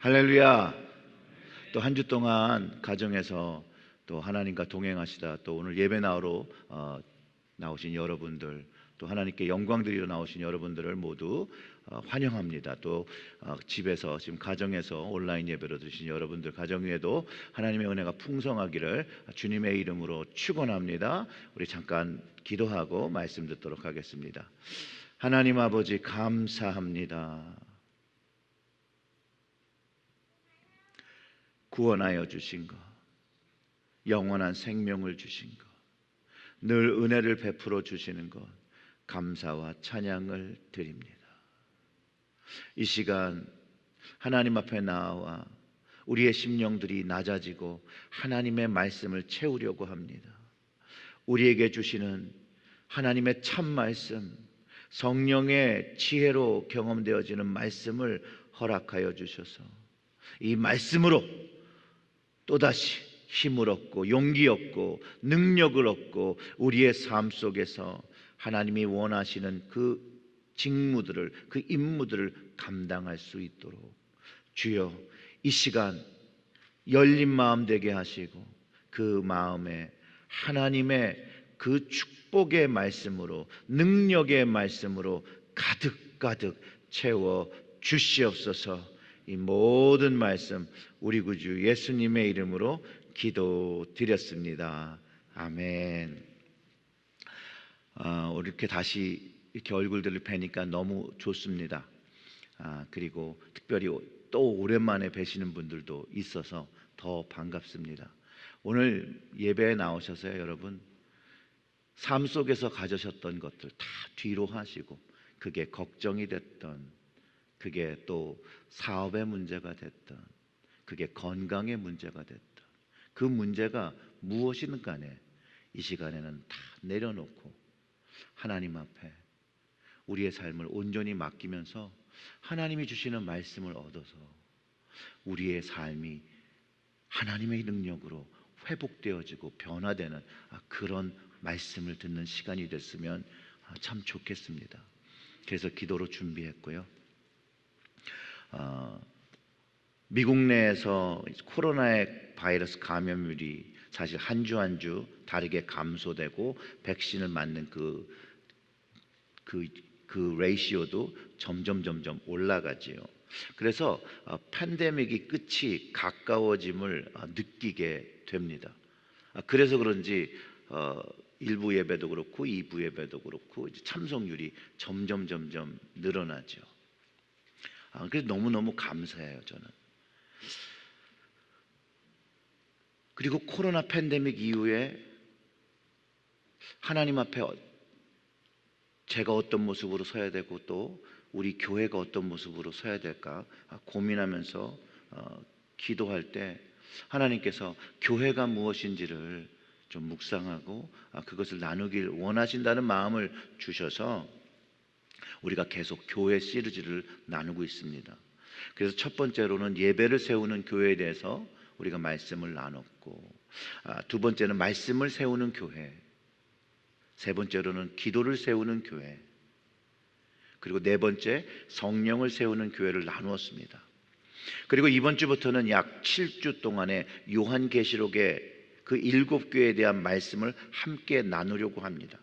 할렐루야. 또 한 주 동안 가정에서 또 하나님과 동행하시다 또 오늘 예배 나오러 나오신 여러분들, 또 하나님께 영광 드리러 나오신 여러분들을 모두 환영합니다. 또 집에서 지금 가정에서 온라인 예배로 드신 여러분들 가정 위에도 하나님의 은혜가 풍성하기를 주님의 이름으로 축원합니다. 우리 잠깐 기도하고 말씀 듣도록 하겠습니다. 하나님 아버지, 감사합니다. 구원하여 주신 것, 영원한 생명을 주신 것, 늘 은혜를 베풀어 주시는 것, 감사와 찬양을 드립니다. 이 시간 하나님 앞에 나와 우리의 심령들이 낮아지고 하나님의 말씀을 채우려고 합니다. 우리에게 주시는 하나님의 참 말씀, 성령의 지혜로 경험되어지는 말씀을 허락하여 주셔서 이 말씀으로 또다시 힘을 얻고 용기 얻고 능력을 얻고 우리의 삶 속에서 하나님이 원하시는 그 직무들을, 그 임무들을 감당할 수 있도록 주여, 이 시간 열린 마음 되게 하시고 그 마음에 하나님의 그 축복의 말씀으로, 능력의 말씀으로 가득가득 채워 주시옵소서. 이 모든 말씀 우리 구주 예수님의 이름으로 기도드렸습니다. 아멘. 이렇게 다시 이렇게 얼굴들을 뵈니까 너무 좋습니다. 그리고 특별히 또 오랜만에 뵈시는 분들도 있어서 더 반갑습니다. 오늘 예배에 나오셔서요, 여러분, 삶 속에서 가져셨던 것들 다 뒤로 하시고, 그게 걱정이 됐던, 그게 또 사업의 문제가 됐던, 그게 건강의 문제가 됐던, 그 문제가 무엇이든 간에 이 시간에는 다 내려놓고 하나님 앞에 우리의 삶을 온전히 맡기면서 하나님이 주시는 말씀을 얻어서 우리의 삶이 하나님의 능력으로 회복되어지고 변화되는 그런 말씀을 듣는 시간이 됐으면 참 좋겠습니다. 그래서 기도로 준비했고요. 미국 내에서 코로나의 바이러스 감염률이 사실 한 주 한 주 다르게 감소되고 백신을 맞는 그 레이시오도 점점 올라가지요. 그래서 팬데믹이 끝이 가까워짐을 느끼게 됩니다. 그래서 그런지 1부 예배도 그렇고 2부 예배도 그렇고 참석률이 점점 늘어나죠. 그래서 너무너무 감사해요, 저는. 그리고 코로나 팬데믹 이후에 하나님 앞에 제가 어떤 모습으로 서야 되고 또 우리 교회가 어떤 모습으로 서야 될까 고민하면서 기도할 때 하나님께서 교회가 무엇인지를 좀 묵상하고 그것을 나누길 원하신다는 마음을 주셔서 우리가 계속 교회 시리즈를 나누고 있습니다. 그래서 첫 번째로는 예배를 세우는 교회에 대해서 우리가 말씀을 나눴고, 두 번째는 말씀을 세우는 교회, 세 번째로는 기도를 세우는 교회, 그리고 네 번째 성령을 세우는 교회를 나누었습니다. 그리고 이번 주부터는 약 7주 동안의 요한계시록의 그 7교회에 대한 말씀을 함께 나누려고 합니다.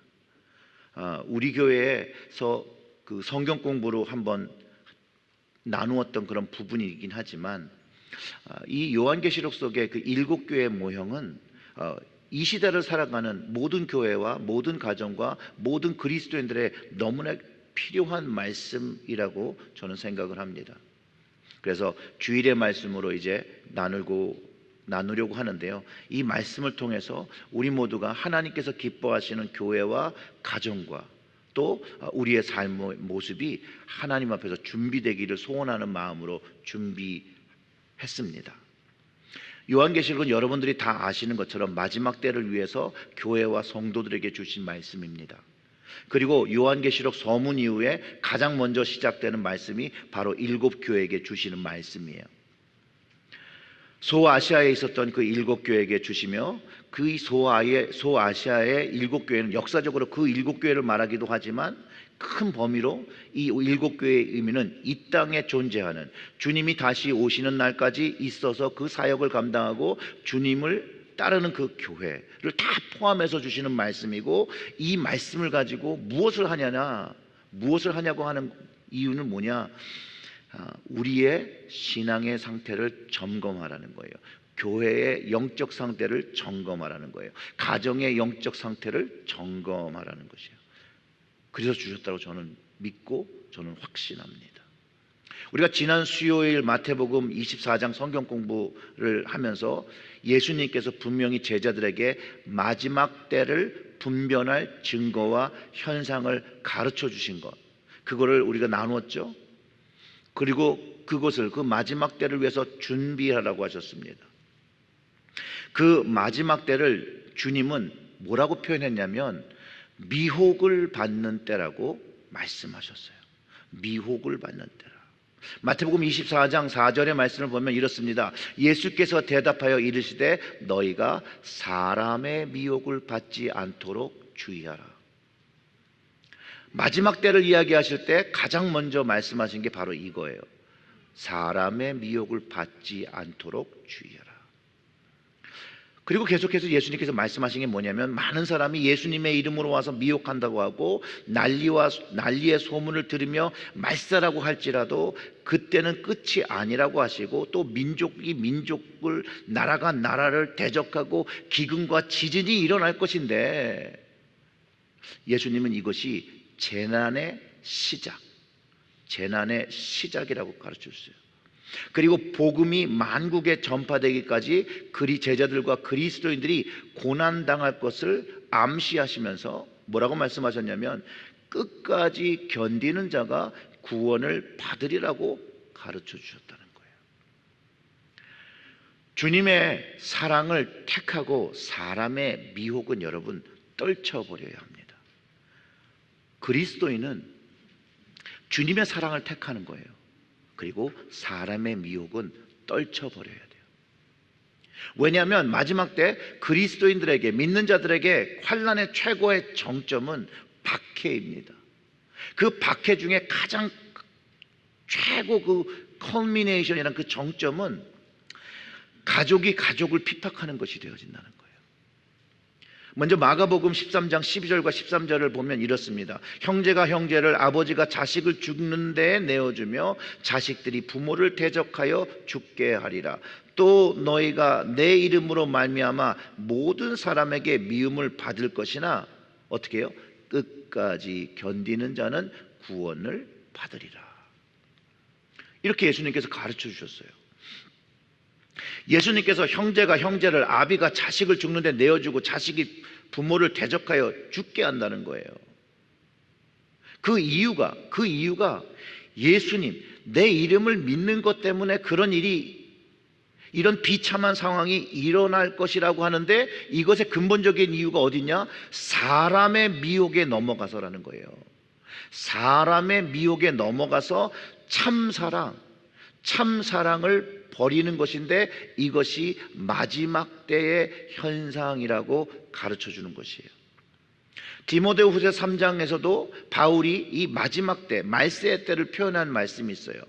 우리 교회에서 그 성경 공부로 한번 나누었던 그런 부분이긴 하지만 이 요한계시록 속의 그 7교회의 모형은 이 시대를 살아가는 모든 교회와 모든 가정과 모든 그리스도인들의 너무나 필요한 말씀이라고 저는 생각을 합니다. 그래서 주일의 말씀으로 이제 나누려고 하는데요, 이 말씀을 통해서 우리 모두가 하나님께서 기뻐하시는 교회와 가정과 또 우리의 삶의 모습이 하나님 앞에서 준비되기를 소원하는 마음으로 준비했습니다. 요한계시록은 여러분들이 다 아시는 것처럼 마지막 때를 위해서 교회와 성도들에게 주신 말씀입니다. 그리고 요한계시록 서문 이후에 가장 먼저 시작되는 말씀이 바로 7교회에게 주시는 말씀이에요. 소아시아에 있었던 그 7교회에게 주시며, 그 소아시아의 7교회는 역사적으로 그 7교회를 말하기도 하지만 큰 범위로 이 7교회의 의미는 이 땅에 존재하는, 주님이 다시 오시는 날까지 있어서 그 사역을 감당하고 주님을 따르는 그 교회를 다 포함해서 주시는 말씀이고, 이 말씀을 가지고 무엇을 하냐고 하는 이유는 뭐냐? 우리의 신앙의 상태를 점검하라는 거예요. 교회의 영적 상태를 점검하라는 거예요. 가정의 영적 상태를 점검하라는 것이에요. 그래서 주셨다고 저는 믿고 저는 확신합니다. 우리가 지난 수요일 마태복음 24장 성경 공부를 하면서 예수님께서 분명히 제자들에게 마지막 때를 분별할 증거와 현상을 가르쳐 주신 것, 그거를 우리가 나누었죠. 그리고 그것을, 그 마지막 때를 위해서 준비하라고 하셨습니다. 그 마지막 때를 주님은 뭐라고 표현했냐면 미혹을 받는 때라고 말씀하셨어요. 미혹을 받는 때라. 마태복음 24장 4절의 말씀을 보면 이렇습니다. 예수께서 대답하여 이르시되 너희가 사람의 미혹을 받지 않도록 주의하라. 마지막 때를 이야기하실 때 가장 먼저 말씀하신 게 바로 이거예요. 사람의 미혹을 받지 않도록 주의하라. 그리고 계속해서 예수님께서 말씀하신 게 뭐냐면, 많은 사람이 예수님의 이름으로 와서 미혹한다고 하고 난리의 소문을 들으며 말세라고 할지라도 그때는 끝이 아니라고 하시고, 또 민족이 민족을, 나라가 나라를 대적하고 기근과 지진이 일어날 것인데, 예수님은 이것이 재난의 시작이라고 가르쳐 주세요. 그리고 복음이 만국에 전파되기까지 제자들과 그리스도인들이 고난당할 것을 암시하시면서 뭐라고 말씀하셨냐면, 끝까지 견디는 자가 구원을 받으리라고 가르쳐 주셨다는 거예요. 주님의 사랑을 택하고 사람의 미혹은 여러분 떨쳐버려야 합니다. 그리스도인은 주님의 사랑을 택하는 거예요. 그리고 사람의 미혹은 떨쳐버려야 돼요. 왜냐하면 마지막 때 그리스도인들에게, 믿는 자들에게 환난의 최고의 정점은 박해입니다. 그 박해 중에 가장 최고 그 컬미네이션이라는 그 정점은 가족이 가족을 핍박하는 것이 되어진다는 거예요. 먼저 마가복음 13장 12절과 13절을 보면 이렇습니다. 형제가 형제를, 아버지가 자식을 죽는 데에 내어주며 자식들이 부모를 대적하여 죽게 하리라. 또 너희가 내 이름으로 말미암아 모든 사람에게 미움을 받을 것이나 어떻게 해요? 끝까지 견디는 자는 구원을 받으리라. 이렇게 예수님께서 가르쳐 주셨어요. 예수님께서 형제가 형제를, 아비가 자식을 죽는데 내어주고 자식이 부모를 대적하여 죽게 한다는 거예요. 그 이유가 예수님, 내 이름을 믿는 것 때문에 이런 비참한 상황이 일어날 것이라고 하는데, 이것의 근본적인 이유가 어디냐? 사람의 미혹에 넘어가서라는 거예요. 사람의 미혹에 넘어가서 참사랑을 버리는 것인데, 이것이 마지막 때의 현상이라고 가르쳐 주는 것이에요. 디모데후서 3장에서도 바울이 이 마지막 때, 말세의 때를 표현한 말씀이 있어요.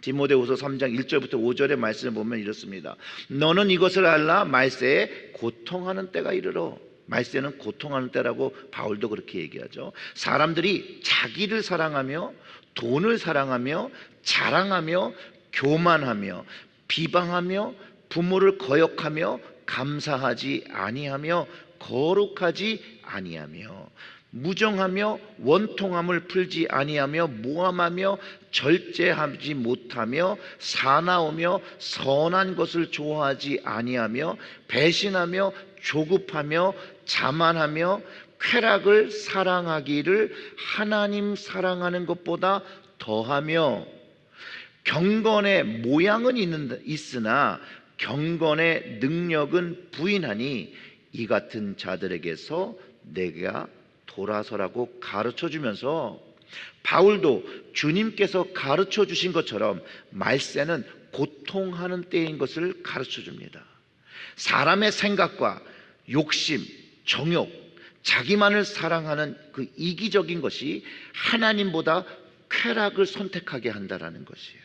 디모데후서 3장 1절부터 5절의 말씀을 보면 이렇습니다. 너는 이것을 알라, 말세에 고통하는 때가 이르러. 말세는 고통하는 때라고 바울도 그렇게 얘기하죠. 사람들이 자기를 사랑하며 돈을 사랑하며 자랑하며 교만하며 비방하며 부모를 거역하며 감사하지 아니하며 거룩하지 아니하며 무정하며 원통함을 풀지 아니하며 모함하며 절제하지 못하며 사나우며 선한 것을 좋아하지 아니하며 배신하며 조급하며 자만하며 쾌락을 사랑하기를 하나님 사랑하는 것보다 더하며 경건의 모양은 있으나 경건의 능력은 부인하니 이 같은 자들에게서 내가 돌아서라고 가르쳐 주면서, 바울도 주님께서 가르쳐 주신 것처럼 말세는 고통하는 때인 것을 가르쳐 줍니다. 사람의 생각과 욕심, 정욕, 자기만을 사랑하는 그 이기적인 것이 하나님보다 쾌락을 선택하게 한다라는 것이에요.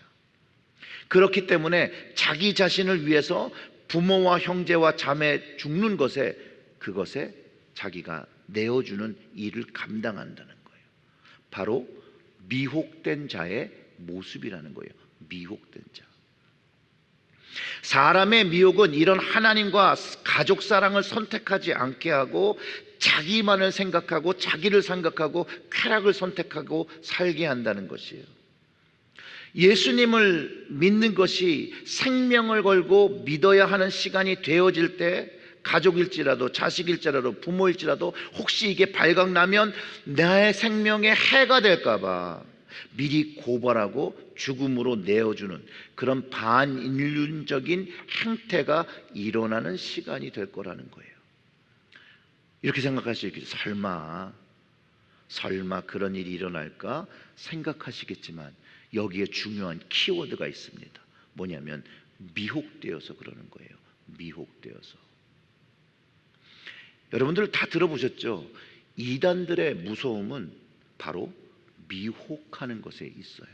그렇기 때문에 자기 자신을 위해서 부모와 형제와 자매 죽는 것에, 그것에 자기가 내어주는 일을 감당한다는 거예요. 바로 미혹된 자의 모습이라는 거예요. 미혹된 자. 사람의 미혹은 이런 하나님과 가족 사랑을 선택하지 않게 하고 자기만을 생각하고 자기를 생각하고 쾌락을 선택하고 살게 한다는 것이에요. 예수님을 믿는 것이 생명을 걸고 믿어야 하는 시간이 되어질 때, 가족일지라도 자식일지라도 부모일지라도 혹시 이게 발각나면 나의 생명에 해가 될까 봐 미리 고발하고 죽음으로 내어주는 그런 반인륜적인 행태가 일어나는 시간이 될 거라는 거예요. 이렇게 생각할 수 있겠죠. 설마 그런 일이 일어날까 생각하시겠지만 여기에 중요한 키워드가 있습니다. 뭐냐면 미혹되어서 그러는 거예요. 미혹되어서. 여러분들 다 들어보셨죠? 이단들의 무서움은 바로 미혹하는 것에 있어요.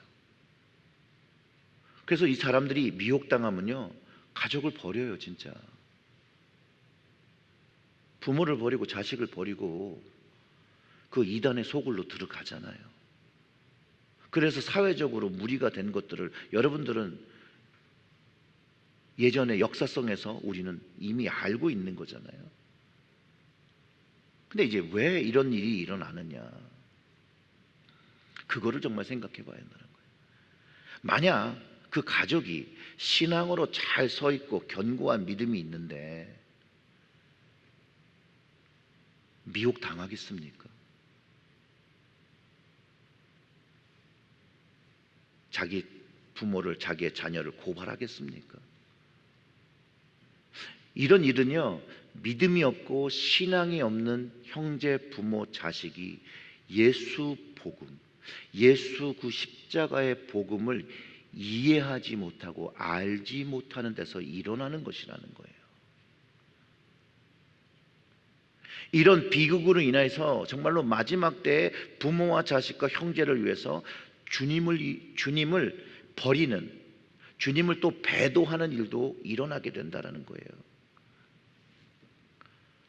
그래서 이 사람들이 미혹당하면요, 가족을 버려요. 진짜 부모를 버리고 자식을 버리고 그 이단의 소굴로 들어가잖아요. 그래서 사회적으로 무리가 된 것들을 여러분들은 예전의 역사성에서 우리는 이미 알고 있는 거잖아요. 근데 이제 왜 이런 일이 일어나느냐, 그거를 정말 생각해 봐야 한다는 거예요. 만약 그 가족이 신앙으로 잘 서 있고 견고한 믿음이 있는데 미혹 당하겠습니까? 자기 부모를, 자기의 자녀를 고발하겠습니까? 이런 일은요, 믿음이 없고 신앙이 없는 형제, 부모, 자식이 예수 복음, 예수 그 십자가의 복음을 이해하지 못하고 알지 못하는 데서 일어나는 것이라는 거예요. 이런 비극으로 인해서 정말로 마지막 때에 부모와 자식과 형제를 위해서 주님을 버리는, 주님을 또 배도하는 일도 일어나게 된다는 거예요.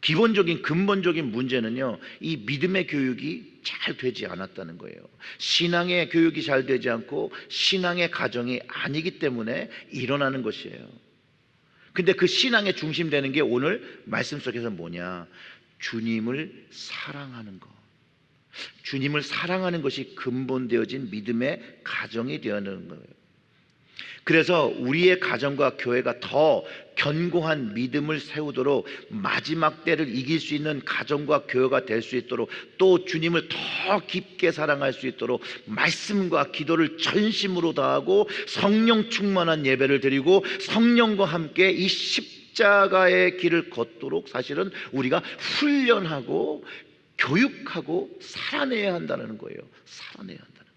기본적인 근본적인 문제는요, 이 믿음의 교육이 잘 되지 않았다는 거예요. 신앙의 교육이 잘 되지 않고 신앙의 가정이 아니기 때문에 일어나는 것이에요. 근데 그 신앙의 중심 되는 게 오늘 말씀 속에서 뭐냐? 주님을 사랑하는 것. 주님을 사랑하는 것이 근본되어진 믿음의 가정이 되어야 하는 거예요. 그래서 우리의 가정과 교회가 더 견고한 믿음을 세우도록, 마지막 때를 이길 수 있는 가정과 교회가 될 수 있도록, 또 주님을 더 깊게 사랑할 수 있도록 말씀과 기도를 전심으로 다하고 성령 충만한 예배를 드리고 성령과 함께 이 십자가의 길을 걷도록 사실은 우리가 훈련하고 교육하고 살아내야 한다는 거예요. 살아내야 한다는 거예요.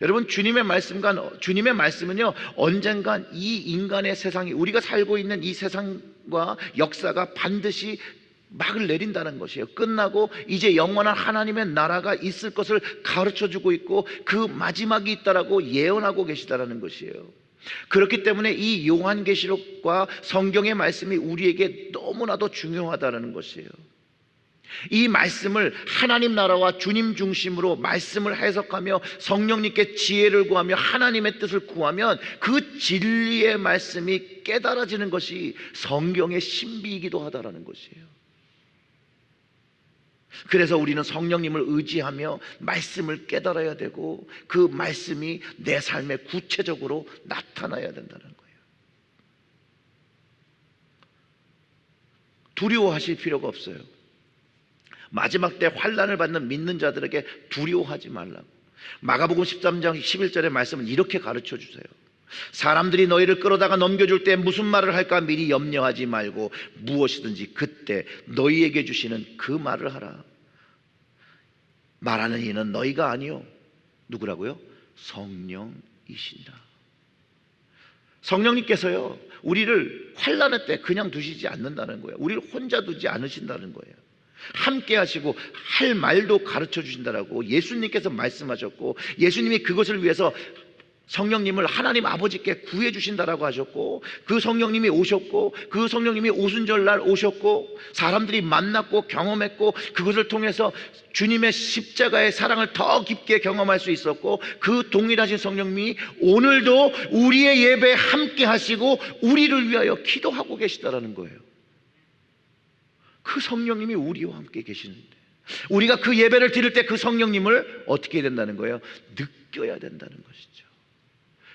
여러분, 주님의 말씀은요, 언젠간 이 인간의 세상이, 우리가 살고 있는 이 세상과 역사가 반드시 막을 내린다는 것이에요. 끝나고 이제 영원한 하나님의 나라가 있을 것을 가르쳐주고 있고 그 마지막이 있다라고 예언하고 계시다라는 것이에요. 그렇기 때문에 이 요한계시록과 성경의 말씀이 우리에게 너무나도 중요하다는 것이에요. 이 말씀을 하나님 나라와 주님 중심으로 말씀을 해석하며 성령님께 지혜를 구하며 하나님의 뜻을 구하면 그 진리의 말씀이 깨달아지는 것이 성경의 신비이기도 하다라는 것이에요. 그래서 우리는 성령님을 의지하며 말씀을 깨달아야 되고 그 말씀이 내 삶에 구체적으로 나타나야 된다는 거예요. 두려워하실 필요가 없어요. 마지막 때 환난을 받는 믿는 자들에게 두려워하지 말라고. 마가복음 13장 11절의 말씀은 이렇게 가르쳐 주세요. 사람들이 너희를 끌어다가 넘겨줄 때 무슨 말을 할까 미리 염려하지 말고 무엇이든지 그때 너희에게 주시는 그 말을 하라. 말하는 이는 너희가 아니요, 누구라고요? 성령이신다. 성령님께서요, 우리를 환난의 때 그냥 두시지 않는다는 거예요. 우리를 혼자 두지 않으신다는 거예요. 함께 하시고 할 말도 가르쳐 주신다라고 예수님께서 말씀하셨고, 예수님이 그것을 위해서 성령님을 하나님 아버지께 구해 주신다라고 하셨고, 그 성령님이 오셨고, 그 성령님이 오순절날 오셨고, 사람들이 만났고 경험했고, 그것을 통해서 주님의 십자가의 사랑을 더 깊게 경험할 수 있었고, 그 동일하신 성령님이 오늘도 우리의 예배에 함께 하시고 우리를 위하여 기도하고 계시다라는 거예요. 그 성령님이 우리와 함께 계시는데, 우리가 그 예배를 드릴 때 그 성령님을 어떻게 해야 된다는 거예요? 느껴야 된다는 것이죠.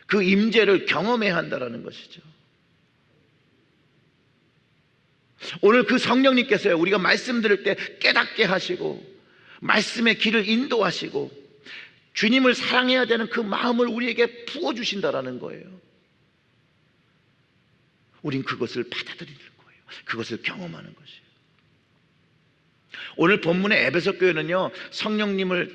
그 임재를 경험해야 한다는 것이죠. 오늘 그 성령님께서요, 우리가 말씀 들을 때 깨닫게 하시고 말씀의 길을 인도하시고 주님을 사랑해야 되는 그 마음을 우리에게 부어주신다라는 거예요. 우린 그것을 받아들이는 거예요. 그것을 경험하는 것이에요. 오늘 본문의 에베소 교회는요, 성령님의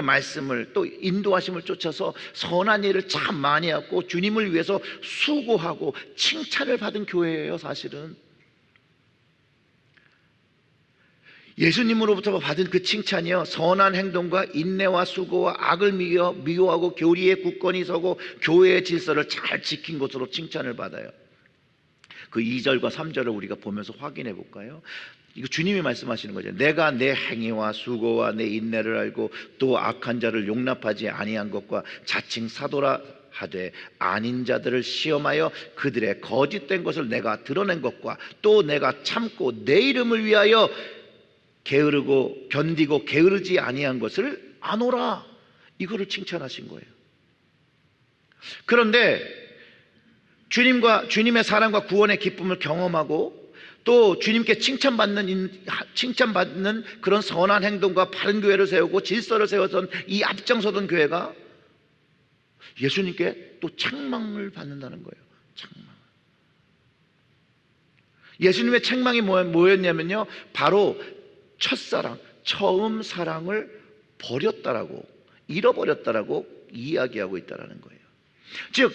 말씀을 또 인도하심을 쫓아서 선한 일을 참 많이 하고 주님을 위해서 수고하고 칭찬을 받은 교회예요. 사실은 예수님으로부터 받은 그 칭찬이요, 선한 행동과 인내와 수고와 악을 미워하고 교리에 굳건히 서고 교회의 질서를 잘 지킨 것으로 칭찬을 받아요. 그 2절과 3절을 우리가 보면서 확인해 볼까요? 이거 주님이 말씀하시는 거죠. 내가 내 행위와 수고와 내 인내를 알고 또 악한 자를 용납하지 아니한 것과 자칭 사도라 하되 아닌 자들을 시험하여 그들의 거짓된 것을 내가 드러낸 것과 또 내가 참고 내 이름을 위하여 견디고 게으르지 아니한 것을 아노라. 이거를 칭찬하신 거예요. 그런데 주님의 사랑과 구원의 기쁨을 경험하고 또 주님께 칭찬받는 그런 선한 행동과 바른 교회를 세우고 질서를 세워선 이 앞장서던 교회가 예수님께 또 책망을 받는다는 거예요. 책망. 예수님의 책망이 뭐였냐면요, 바로 첫사랑, 처음 사랑을 버렸다라고, 잃어버렸다라고 이야기하고 있다라는 거예요. 즉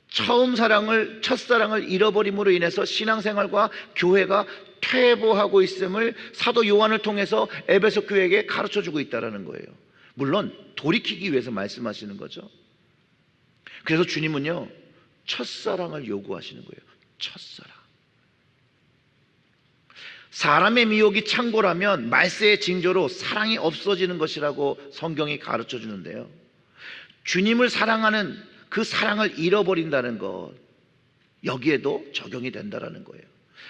첫사랑을 잃어버림으로 인해서 신앙생활과 교회가 퇴보하고 있음을 사도 요한을 통해서 에베소 교회에게 가르쳐주고 있다는 거예요. 물론 돌이키기 위해서 말씀하시는 거죠. 그래서 주님은요, 첫사랑을 요구하시는 거예요. 첫사랑. 사람의 미혹이 창고라면 말세의 징조로 사랑이 없어지는 것이라고 성경이 가르쳐 주는데요, 주님을 사랑하는 그 사랑을 잃어버린다는 것, 여기에도 적용이 된다는 거예요.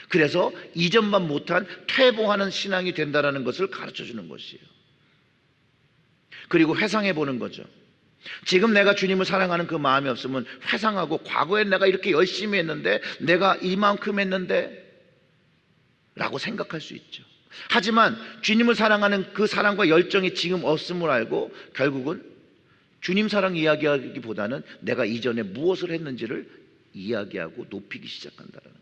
그래서 이전만 못한 퇴보하는 신앙이 된다는 것을 가르쳐 주는 것이에요. 그리고 회상해 보는 거죠. 지금 내가 주님을 사랑하는 그 마음이 없으면 회상하고, 과거엔 내가 이렇게 열심히 했는데, 내가 이만큼 했는데 라고 생각할 수 있죠. 하지만 주님을 사랑하는 그 사랑과 열정이 지금 없음을 알고 결국은 주님 사랑 이야기하기보다는 내가 이전에 무엇을 했는지를 이야기하고 높이기 시작한다는 거예요.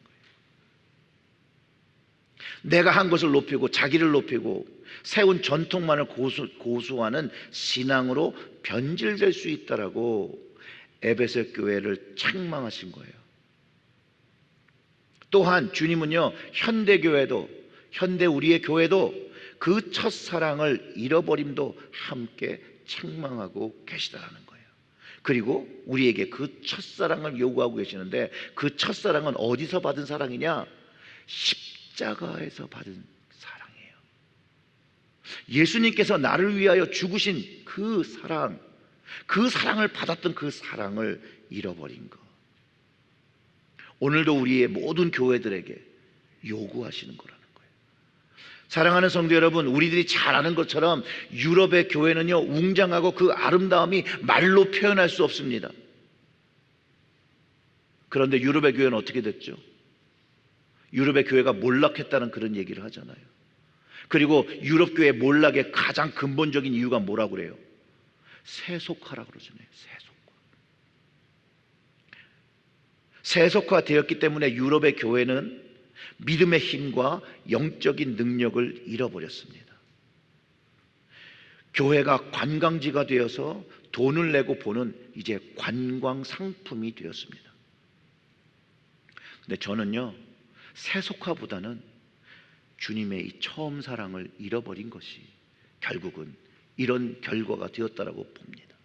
내가 한 것을 높이고 자기를 높이고 세운 전통만을 고수하는 신앙으로 변질될 수 있다라고 에베소 교회를 책망하신 거예요. 또한 주님은요, 현대 우리의 교회도 그 첫사랑을 잃어버림도 함께 책망하고 계시다라는 거예요. 그리고 우리에게 그 첫사랑을 요구하고 계시는데, 그 첫사랑은 어디서 받은 사랑이냐? 십자가에서 받은 사랑이에요. 예수님께서 나를 위하여 죽으신 그 사랑을 받았던 그 사랑을 잃어버린 것, 오늘도 우리의 모든 교회들에게 요구하시는 거라는 거예요. 사랑하는 성도 여러분, 우리들이 잘 아는 것처럼 유럽의 교회는요, 웅장하고 그 아름다움이 말로 표현할 수 없습니다. 그런데 유럽의 교회는 어떻게 됐죠? 유럽의 교회가 몰락했다는 그런 얘기를 하잖아요. 그리고 유럽 교회 몰락의 가장 근본적인 이유가 뭐라고 그래요? 세속화라고 그러잖아요. 세속화되었기 때문에 유럽의 교회는 믿음의 힘과 영적인 능력을 잃어버렸습니다. 교회가 관광지가 되어서 돈을 내고 보는 이제 관광 상품이 되었습니다. 근데 저는요, 세속화보다는 주님의 이 처음 사랑을 잃어버린 것이 결국은 이런 결과가 되었다라고 봅니다.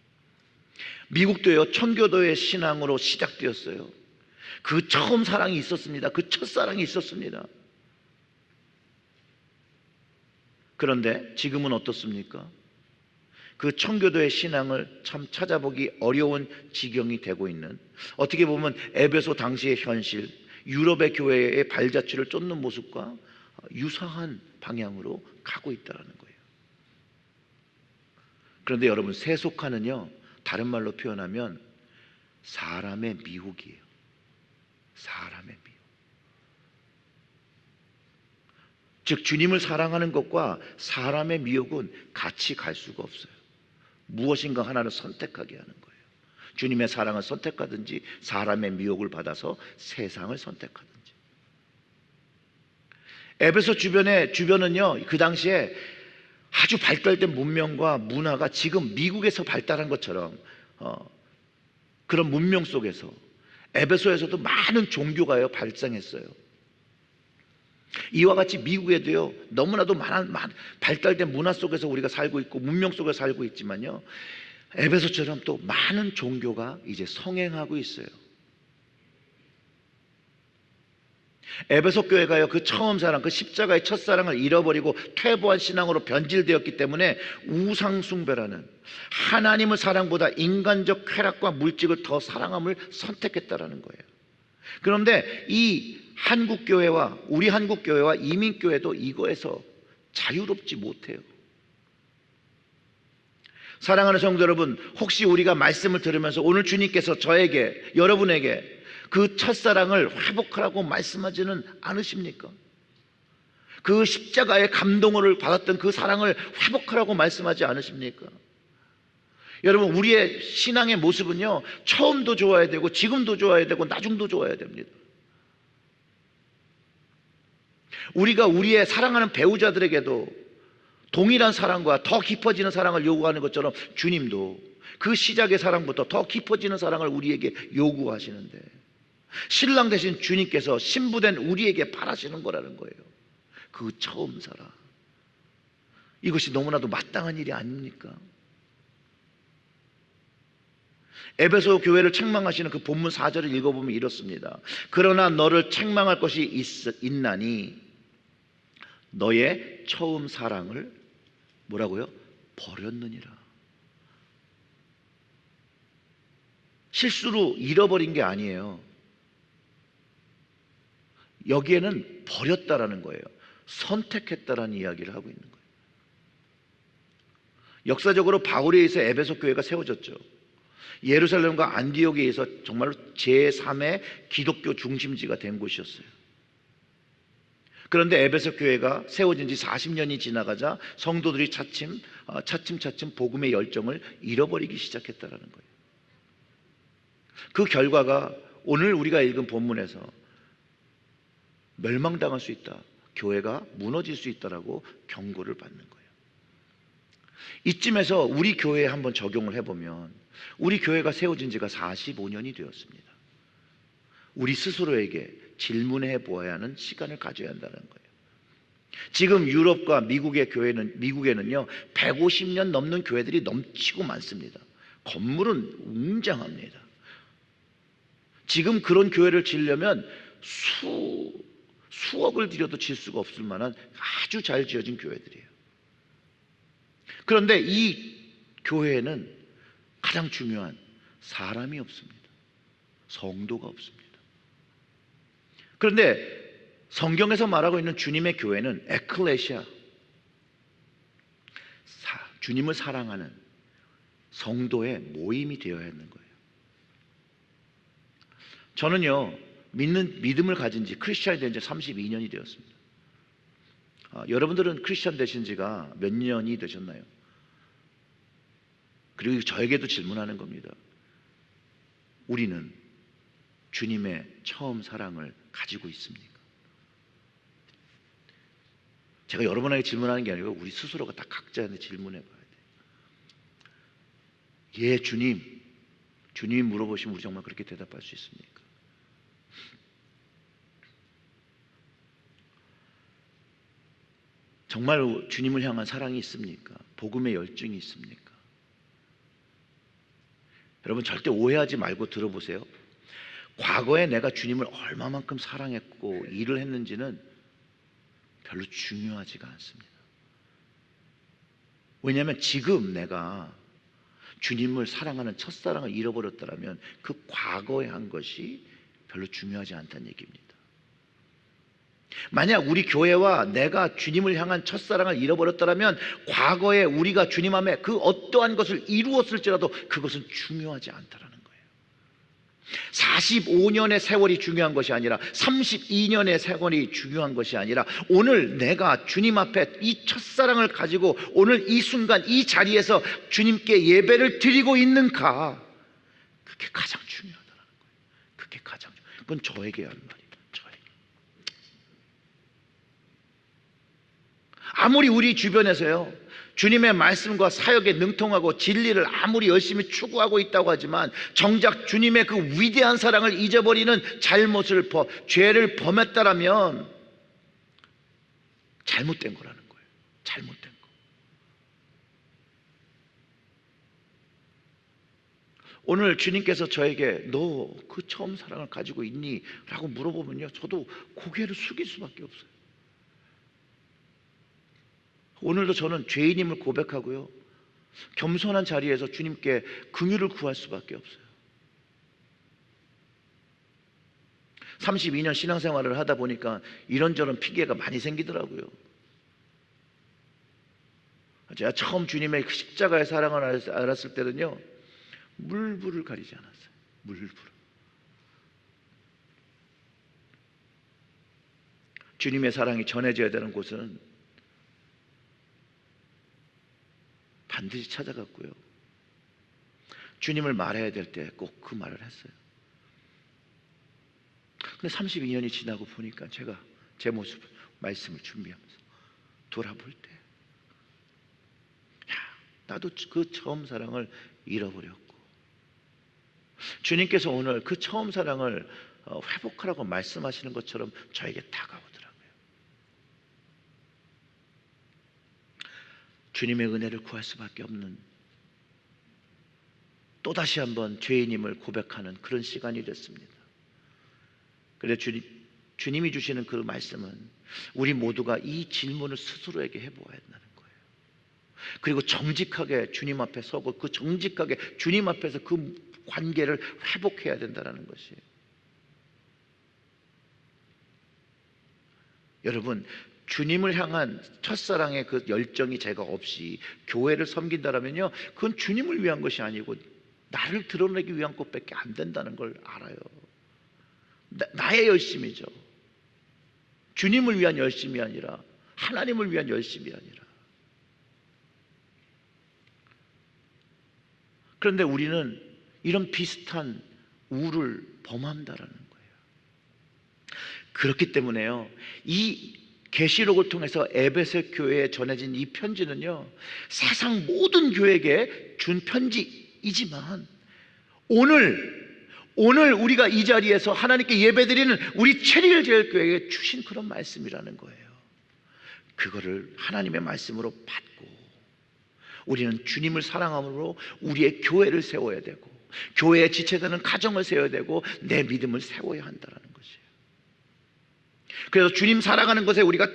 미국도요, 청교도의 신앙으로 시작되었어요. 그 처음 사랑이 있었습니다. 그 첫사랑이 있었습니다. 그런데 지금은 어떻습니까? 그 청교도의 신앙을 참 찾아보기 어려운 지경이 되고 있는, 어떻게 보면 에베소 당시의 현실, 유럽의 교회의 발자취를 쫓는 모습과 유사한 방향으로 가고 있다는 거예요. 그런데 여러분, 세속화는요, 다른 말로 표현하면 사람의 미혹이에요. 사람의 미혹. 즉 주님을 사랑하는 것과 사람의 미혹은 같이 갈 수가 없어요. 무엇인가 하나를 선택하게 하는 거예요. 주님의 사랑을 선택하든지 사람의 미혹을 받아서 세상을 선택하든지. 에베소 주변은요, 그 당시에 아주 발달된 문명과 문화가 지금 미국에서 발달한 것처럼 그런 문명 속에서 에베소에서도 많은 종교가요 발생했어요. 이와 같이 미국에도요 너무나도 많은 발달된 문화 속에서 우리가 살고 있고 문명 속에 살고 있지만요, 에베소처럼 또 많은 종교가 이제 성행하고 있어요. 에베소 교회가요 그 처음 사랑, 그 십자가의 첫사랑을 잃어버리고 퇴보한 신앙으로 변질되었기 때문에 우상 숭배라는, 하나님의 사랑보다 인간적 쾌락과 물질을 더 사랑함을 선택했다라는 거예요. 그런데 이 한국교회와 우리 한국교회와 이민교회도 이거에서 자유롭지 못해요. 사랑하는 성도 여러분, 혹시 우리가 말씀을 들으면서 오늘 주님께서 저에게, 여러분에게 그 첫사랑을 회복하라고 말씀하지는 않으십니까? 그 십자가의 감동을 받았던 그 사랑을 회복하라고 말씀하지 않으십니까? 여러분, 우리의 신앙의 모습은요 처음도 좋아야 되고 지금도 좋아야 되고 나중도 좋아야 됩니다. 우리가 우리의 사랑하는 배우자들에게도 동일한 사랑과 더 깊어지는 사랑을 요구하는 것처럼 주님도 그 시작의 사랑부터 더 깊어지는 사랑을 우리에게 요구하시는데, 신랑 되신 주님께서 신부된 우리에게 바라시는 거라는 거예요. 그 처음 사랑, 이것이 너무나도 마땅한 일이 아닙니까? 에베소 교회를 책망하시는 그 본문 4절을 읽어보면 이렇습니다. 그러나 너를 책망할 것이 있나니 너의 처음 사랑을 뭐라고요? 버렸느니라. 실수로 잃어버린 게 아니에요. 여기에는 버렸다라는 거예요. 선택했다라는 이야기를 하고 있는 거예요. 역사적으로 바울에 의해서 에베소 교회가 세워졌죠. 예루살렘과 안디옥에 의해서 정말로 제3의 기독교 중심지가 된 곳이었어요. 그런데 에베소 교회가 세워진 지 40년이 지나가자 성도들이 차츰 복음의 열정을 잃어버리기 시작했다는 거예요. 그 결과가 오늘 우리가 읽은 본문에서 멸망당할 수 있다, 교회가 무너질 수 있다라고 경고를 받는 거예요. 이쯤에서 우리 교회에 한번 적용을 해보면, 우리 교회가 세워진 지가 45년이 되었습니다. 우리 스스로에게 질문해 보아야 하는 시간을 가져야 한다는 거예요. 지금 유럽과 미국에는요 150년 넘는 교회들이 넘치고 많습니다. 건물은 웅장합니다. 지금 그런 교회를 지으려면 수억을 들여도 질 수가 없을 만한 아주 잘 지어진 교회들이에요. 그런데 이 교회에는 가장 중요한 사람이 없습니다. 성도가 없습니다. 그런데 성경에서 말하고 있는 주님의 교회는 에클레시아, 주님을 사랑하는 성도의 모임이 되어야 하는 거예요. 저는요 믿음을 가진 지, 크리스찬이 된 지 32년이 되었습니다. 여러분들은 크리스찬 되신 지가 몇 년이 되셨나요? 그리고 저에게도 질문하는 겁니다. 우리는 주님의 처음 사랑을 가지고 있습니까? 제가 여러분에게 질문하는 게 아니고 우리 스스로가 다 각자한테 질문해 봐야 돼요. 예, 주님 물어보시면 우리 정말 그렇게 대답할 수 있습니까? 정말 주님을 향한 사랑이 있습니까? 복음의 열정이 있습니까? 여러분 절대 오해하지 말고 들어보세요. 과거에 내가 주님을 얼마만큼 사랑했고 일을 했는지는 별로 중요하지가 않습니다. 왜냐하면 지금 내가 주님을 사랑하는 첫사랑을 잃어버렸더라면 그 과거에 한 것이 별로 중요하지 않다는 얘기입니다. 만약 우리 교회와 내가 주님을 향한 첫사랑을 잃어버렸더라면 과거에 우리가 주님 앞에 그 어떠한 것을 이루었을지라도 그것은 중요하지 않다라는 거예요. 45년의 세월이 중요한 것이 아니라 32년의 세월이 중요한 것이 아니라 오늘 내가 주님 앞에 이 첫사랑을 가지고 오늘 이 순간 이 자리에서 주님께 예배를 드리고 있는가, 그게 가장 중요하다는 거예요. 그게 가장 중요해요. 그건 저에게 한 말이에요. 아무리 우리 주변에서요 주님의 말씀과 사역에 능통하고 진리를 아무리 열심히 추구하고 있다고 하지만 정작 주님의 그 위대한 사랑을 잊어버리는 죄를 범했다라면 잘못된 거라는 거예요. 잘못된 거. 오늘 주님께서 저에게 너 그 처음 사랑을 가지고 있니? 라고 물어보면요 저도 고개를 숙일 수밖에 없어요. 오늘도 저는 죄인임을 고백하고요 겸손한 자리에서 주님께 긍휼을 구할 수밖에 없어요. 32년 신앙생활을 하다 보니까 이런저런 핑계가 많이 생기더라고요. 제가 처음 주님의 십자가의 사랑을 알았을 때는요 물불을 가리지 않았어요. 물불. 주님의 사랑이 전해져야 되는 곳은 반드시 찾아갔고요 주님을 말해야 될 때 꼭 그 말을 했어요. 근데 32년이 지나고 보니까 제가 제 모습 말씀을 준비하면서 돌아볼 때 나도 그 처음 사랑을 잃어버렸고 주님께서 오늘 그 처음 사랑을 회복하라고 말씀하시는 것처럼 저에게 다가오더라고요. 주님의 은혜를 구할 수밖에 없는 또다시 한번 죄인임을 고백하는 그런 시간이 됐습니다. 그래서 주님이 주시는 그 말씀은 우리 모두가 이 질문을 스스로에게 해보아야 한다는 거예요. 그리고 정직하게 주님 앞에 서고 그 정직하게 주님 앞에서 그 관계를 회복해야 된다는 것이에요. 여러분 주님을 향한 첫사랑의 그 열정이 제가 없이 교회를 섬긴다면요 그건 주님을 위한 것이 아니고 나를 드러내기 위한 것밖에 안 된다는 걸 알아요. 나의 열심이죠. 주님을 위한 열심이 아니라 하나님을 위한 열심이 아니라. 그런데 우리는 이런 비슷한 우를 범한다라는 거예요. 그렇기 때문에요 이 계시록을 통해서 에베소 교회에 전해진 이 편지는요 세상 모든 교회에게 준 편지이지만 오늘 우리가 이 자리에서 하나님께 예배드리는 우리 체리힐제일교회에 주신 그런 말씀이라는 거예요. 그거를 하나님의 말씀으로 받고 우리는 주님을 사랑함으로 우리의 교회를 세워야 되고 교회의 지체되는 가정을 세워야 되고 내 믿음을 세워야 한다는 것이에요. 그래서 주님 사랑하는 것에 우리가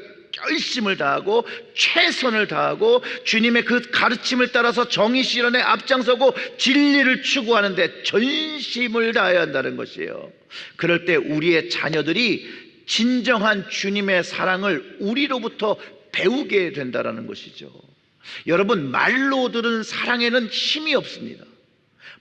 열심을 다하고 최선을 다하고 주님의 그 가르침을 따라서 정의 실현에 앞장서고 진리를 추구하는데 전심을 다해야 한다는 것이에요. 그럴 때 우리의 자녀들이 진정한 주님의 사랑을 우리로부터 배우게 된다는 것이죠. 여러분 말로 들은 사랑에는 힘이 없습니다.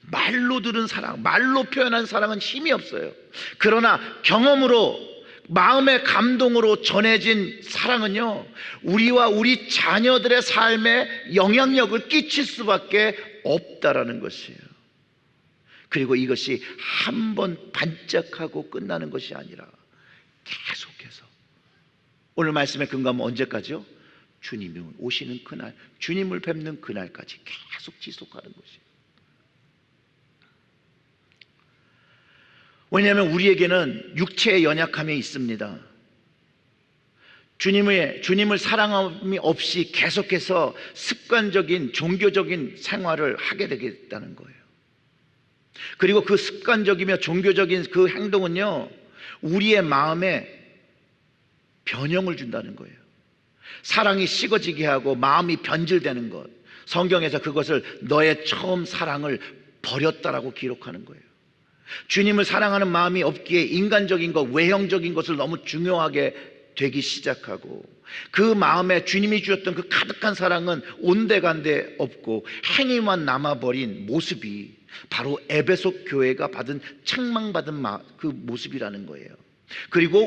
말로 들은 사랑, 말로 표현한 사랑은 힘이 없어요. 그러나 경험으로 마음의 감동으로 전해진 사랑은요 우리와 우리 자녀들의 삶에 영향력을 끼칠 수밖에 없다라는 것이에요. 그리고 이것이 한 번 반짝하고 끝나는 것이 아니라 계속해서 오늘 말씀의 근거는 언제까지요? 주님이 오시는 그날, 주님을 뵙는 그날까지 계속 지속하는 것이에요. 왜냐하면 우리에게는 육체의 연약함이 있습니다. 주님을 사랑함이 없이 계속해서 습관적인 종교적인 생활을 하게 되겠다는 거예요. 그리고 그 습관적이며 종교적인 그 행동은요, 우리의 마음에 변형을 준다는 거예요. 사랑이 식어지게 하고 마음이 변질되는 것. 성경에서 그것을 너의 처음 사랑을 버렸다라고 기록하는 거예요. 주님을 사랑하는 마음이 없기에 인간적인 것, 외형적인 것을 너무 중요하게 되기 시작하고, 그 마음에 주님이 주셨던 그 가득한 사랑은 온데간데 없고 행위만 남아버린 모습이 바로 에베소 교회가 받은 책망받은 그 모습이라는 거예요. 그리고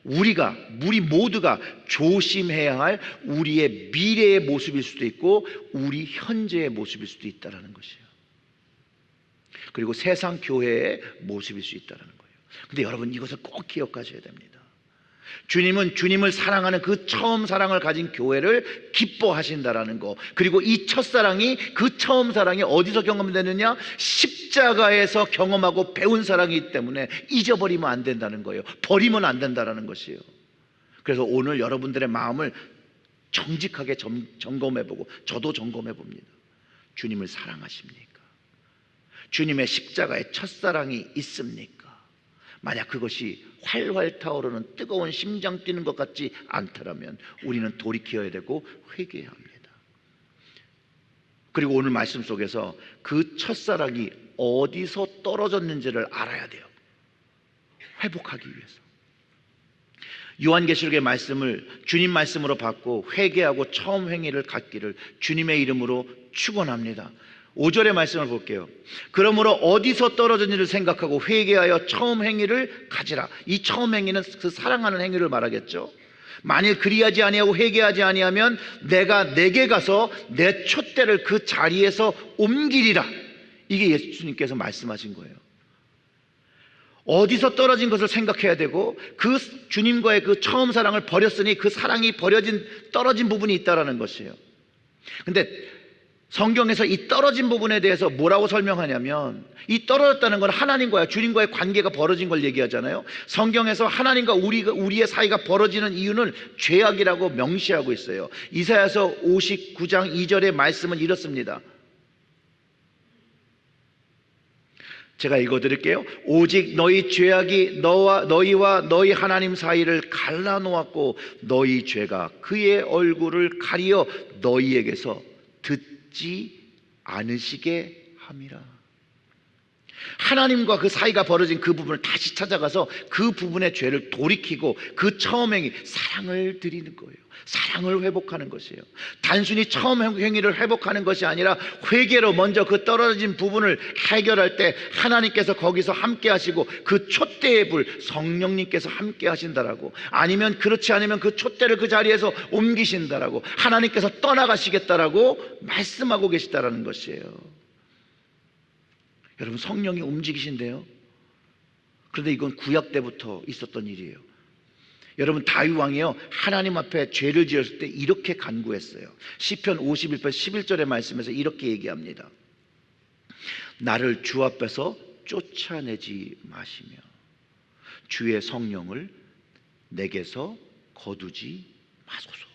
우리 모두가 조심해야 할 우리의 미래의 모습일 수도 있고 우리 현재의 모습일 수도 있다는 것이에요. 그리고 세상 교회의 모습일 수 있다는 거예요. 근데 여러분, 이것을 꼭 기억하셔야 됩니다. 주님은 주님을 사랑하는 그 처음 사랑을 가진 교회를 기뻐하신다라는 거, 그리고 이 첫사랑이, 그 처음 사랑이 어디서 경험되느냐? 십자가에서 경험하고 배운 사랑이기 때문에 잊어버리면 안 된다는 거예요. 버리면 안 된다는 것이에요. 그래서 오늘 여러분들의 마음을 정직하게 점검해보고, 저도 점검해봅니다. 주님을 사랑하십니까? 주님의 십자가의 첫사랑이 있습니까? 만약 그것이 활활 타오르는 뜨거운 심장 뛰는 것 같지 않더라면 우리는 돌이켜야 되고 회개해야 합니다. 그리고 오늘 말씀 속에서 그 첫사랑이 어디서 떨어졌는지를 알아야 돼요. 회복하기 위해서. 요한계시록의 말씀을 주님 말씀으로 받고 회개하고 처음 행위를 갖기를 주님의 이름으로 축원합니다. 5절의 말씀을 볼게요. 그러므로 어디서 떨어졌는지를 생각하고 회개하여 처음 행위를 가지라. 이 처음 행위는 그 사랑하는 행위를 말하겠죠. 만일 그리하지 아니하고 회개하지 아니하면 내가 내게 가서 내 촛대를 그 자리에서 옮기리라. 이게 예수님께서 말씀하신 거예요. 어디서 떨어진 것을 생각해야 되고, 그 주님과의 그 처음 사랑을 버렸으니 그 사랑이 떨어진 부분이 있다라는 것이에요. 근데 성경에서 이 떨어진 부분에 대해서 뭐라고 설명하냐면, 이 떨어졌다는 건 하나님과의, 주님과의 관계가 벌어진 걸 얘기하잖아요. 성경에서 하나님과 우리의 사이가 벌어지는 이유는 죄악이라고 명시하고 있어요. 이사야서 59장 2절의 말씀은 이렇습니다. 제가 읽어드릴게요. 오직 너희 죄악이 너희와 너희 하나님 사이를 갈라놓았고 너희 죄가 그의 얼굴을 가리어 너희에게서 듣지 않으시게 함이라. 하나님과 그 사이가 벌어진 그 부분을 다시 찾아가서 그 부분의 죄를 돌이키고 그 처음 행위, 사랑을 드리는 거예요. 사랑을 회복하는 것이에요. 단순히 처음 행위를 회복하는 것이 아니라 회개로 먼저 그 떨어진 부분을 해결할 때 하나님께서 거기서 함께 하시고 그 촛대의 불, 성령님께서 함께 하신다라고, 아니면 그렇지 않으면 그 촛대를 그 자리에서 옮기신다라고, 하나님께서 떠나가시겠다라고 말씀하고 계시다라는 것이에요. 여러분, 성령이 움직이신대요. 그런데 이건 구약 때부터 있었던 일이에요. 여러분, 다윗 왕이요, 하나님 앞에 죄를 지었을 때 이렇게 간구했어요. 시편 51편 11절의 말씀에서 이렇게 얘기합니다. 나를 주 앞에서 쫓아내지 마시며 주의 성령을 내게서 거두지 마소서.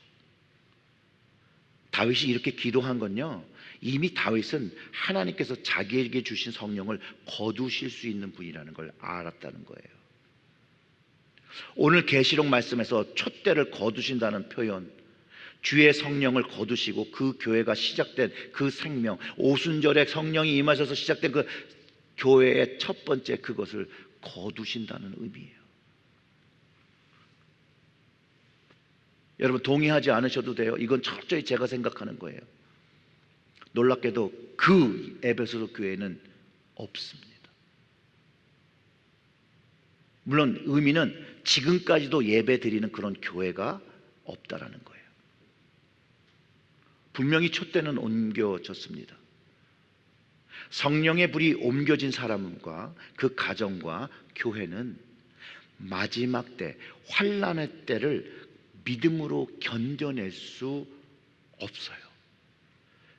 다윗이 이렇게 기도한 건요, 이미 다윗은 하나님께서 자기에게 주신 성령을 거두실 수 있는 분이라는 걸 알았다는 거예요. 오늘 계시록 말씀에서 촛대를 거두신다는 표현, 주의 성령을 거두시고 그 교회가 시작된 그 생명, 오순절에 성령이 임하셔서 시작된 그 교회의 첫 번째 그것을 거두신다는 의미예요. 여러분, 동의하지 않으셔도 돼요. 이건 철저히 제가 생각하는 거예요. 놀랍게도 그 에베소 교회는 없습니다. 물론 의미는 지금까지도 예배 드리는 그런 교회가 없다라는 거예요. 분명히 촛대는 옮겨졌습니다. 성령의 불이 옮겨진 사람과 그 가정과 교회는 마지막 때, 환난의 때를 믿음으로 견뎌낼 수 없어요.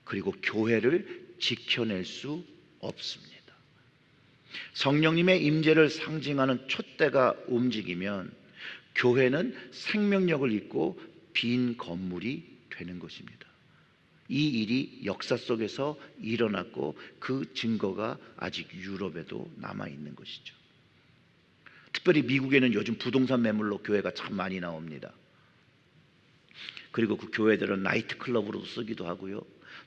그리고 교회를 지켜낼 수 없습니다. 성령님의 임재를 상징하는 촛대가 움직이면 교회는 생명력을 잇고 빈 건물이 되는 것입니다. 이 일이 역사 속에서 일어났고 그 증거가 아직 유럽에도 남아있는 것이죠. 특별히 미국에는 요즘 부동산 매물로 교회가 참 많이 나옵니다. 그리고 그 교회들은 나이트 클럽으로도 쓰기도 하고요.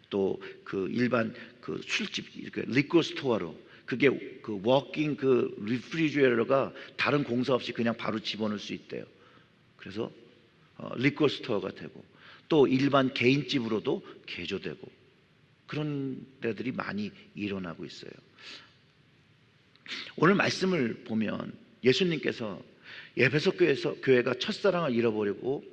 또 그 일반 그 술집, 이렇게 리커 스토어로, 그게 그 워킹 그 리프리지레이터가 다른 공사 없이 그냥 바로 집어넣을 수 있대요. 그래서 리커 스토어가 되고, 또 일반 개인집으로도 개조되고, 그런 데들이 많이 일어나고 있어요. 오늘 말씀을 보면 예수님께서 에베소 교회가 첫사랑을 잃어버리고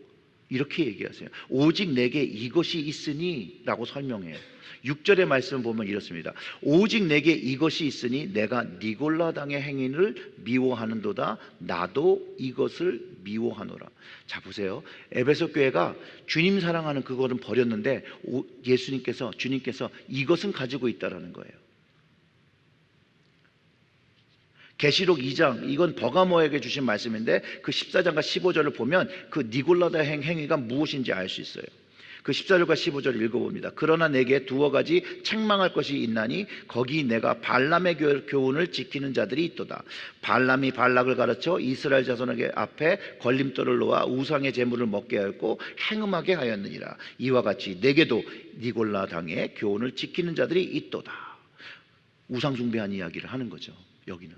이렇게 얘기하세요. 오직 내게 이것이 있으니 라고 설명해요. 6절의 말씀을 보면 이렇습니다. 오직 내게 이것이 있으니 내가 니골라당의 행위를 미워하는도다. 나도 이것을 미워하노라. 자, 보세요. 에베소 교회가 주님 사랑하는 그거는 버렸는데 주님께서 이것은 가지고 있다라는 거예요. 계시록 2장, 이건 버가모에게 주신 말씀인데 그 14장과 15절을 보면 그 니골라다 행위가 무엇인지 알 수 있어요. 그 14절과 15절을 읽어봅니다. 그러나 내게 두어 가지 책망할 것이 있나니 거기 내가 발람의 교훈을 지키는 자들이 있도다. 발람이 발락을 가르쳐 이스라엘 자손에게 앞에 걸림돌을 놓아 우상의 제물을 먹게 하였고 행음하게 하였느니라. 이와 같이 내게도 니골라 당의 교훈을 지키는 자들이 있도다. 우상 숭배한 이야기를 하는 거죠. 여기는